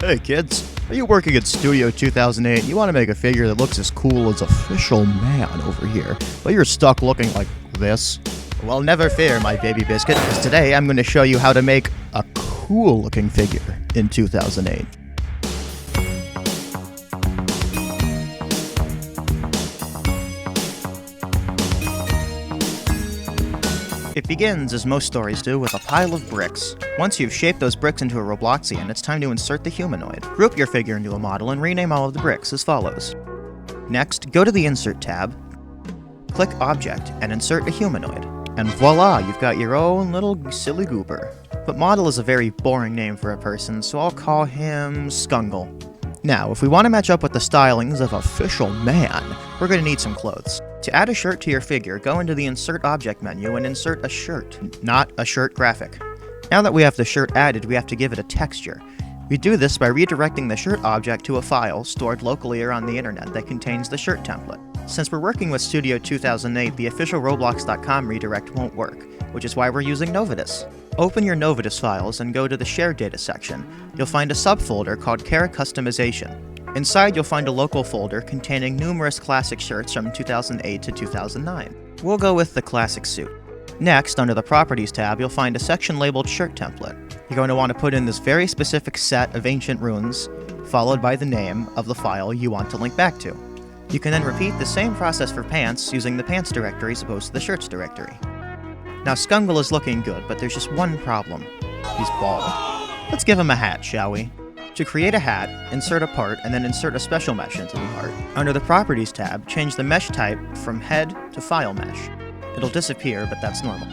Hey kids, are you working at Studio 2008 and you want to make a figure that looks as cool as Official Man over here, but you're stuck looking like this? Well, never fear, my baby biscuit, because today I'm going to show you how to make a cool looking figure in 2008. It begins, as most stories do, with a pile of bricks. Once you've shaped those bricks into a Robloxian, it's time to insert the humanoid. Group your figure into a model and rename all of the bricks as follows. Next, go to the Insert tab, click Object, and insert a humanoid. And voila, you've got your own little silly goober. But model is a very boring name for a person, so I'll call him Skungle. Now, if we want to match up with the stylings of Official Man, we're going to need some clothes. To add a shirt to your figure, go into the Insert Object menu and insert a shirt, not a shirt graphic. Now that we have the shirt added, we have to give it a texture. We do this by redirecting the shirt object to a file stored locally or on the internet that contains the shirt template. Since we're working with Studio 2008, the official Roblox.com redirect won't work, which is why we're using Novetus. Open your Novetus files and go to the shareddata section. You'll find a subfolder called Customization. Inside, you'll find a local folder containing numerous classic shirts from 2008 to 2009. We'll go with the classic suit. Next, under the Properties tab, you'll find a section labeled Shirt Template. You're going to want to put in this very specific set of ancient runes, followed by the name of the file you want to link back to. You can then repeat the same process for pants using the pants directory as opposed to the shirts directory. Now, Skungle is looking good, but there's just one problem. He's bald. Let's give him a hat, shall we? To create a hat, insert a part, and then insert a special mesh into the part. Under the Properties tab, change the mesh type from head to file mesh. It'll disappear, but that's normal.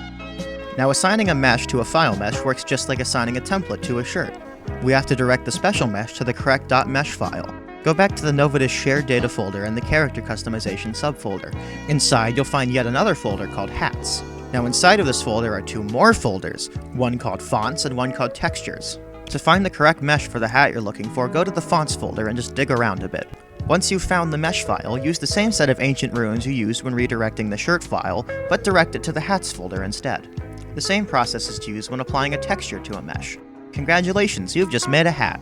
Now, assigning a mesh to a file mesh works just like assigning a template to a shirt. We have to direct the special mesh to the correct .mesh file. Go back to the Novetus shared data folder and the character customization subfolder. Inside, you'll find yet another folder called Hats. Now, inside of this folder are two more folders, one called Fonts and one called Textures. To find the correct mesh for the hat you're looking for, go to the Fonts folder and just dig around a bit. Once you've found the mesh file, use the same set of ancient runes you used when redirecting the shirt file, but direct it to the Hats folder instead. The same process is used when applying a texture to a mesh. Congratulations, you've just made a hat.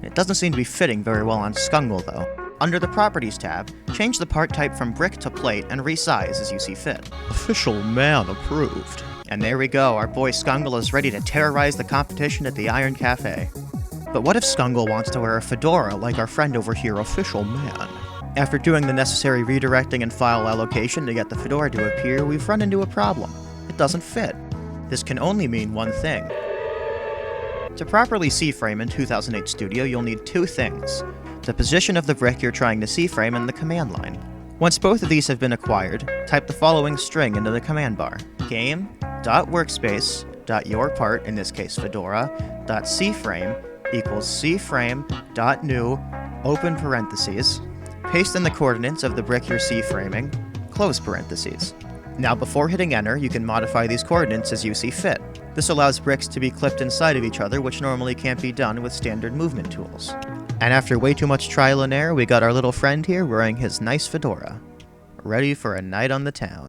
It doesn't seem to be fitting very well on Skungle, though. Under the Properties tab, change the part type from brick to plate and resize as you see fit. Official Man approved. And there we go, our boy Skungle is ready to terrorize the competition at the Iron Cafe. But what if Skungle wants to wear a fedora like our friend over here, Official Man? After doing the necessary redirecting and file allocation to get the fedora to appear, we've run into a problem. It doesn't fit. This can only mean one thing. To properly C-frame in 2008 Studio, you'll need two things: the position of the brick you're trying to C-frame and the command line. Once both of these have been acquired, type the following string into the command bar: game.Workspace.yourPart, in this case fedora, .cframe equals CFrame.New, open parentheses, paste in the coordinates of the brick you're C-framing, close parentheses. Now, before hitting enter, you can modify these coordinates as you see fit. This allows bricks to be clipped inside of each other, which normally can't be done with standard movement tools. And after way too much trial and error, we got our little friend here wearing his nice fedora, ready for a night on the town.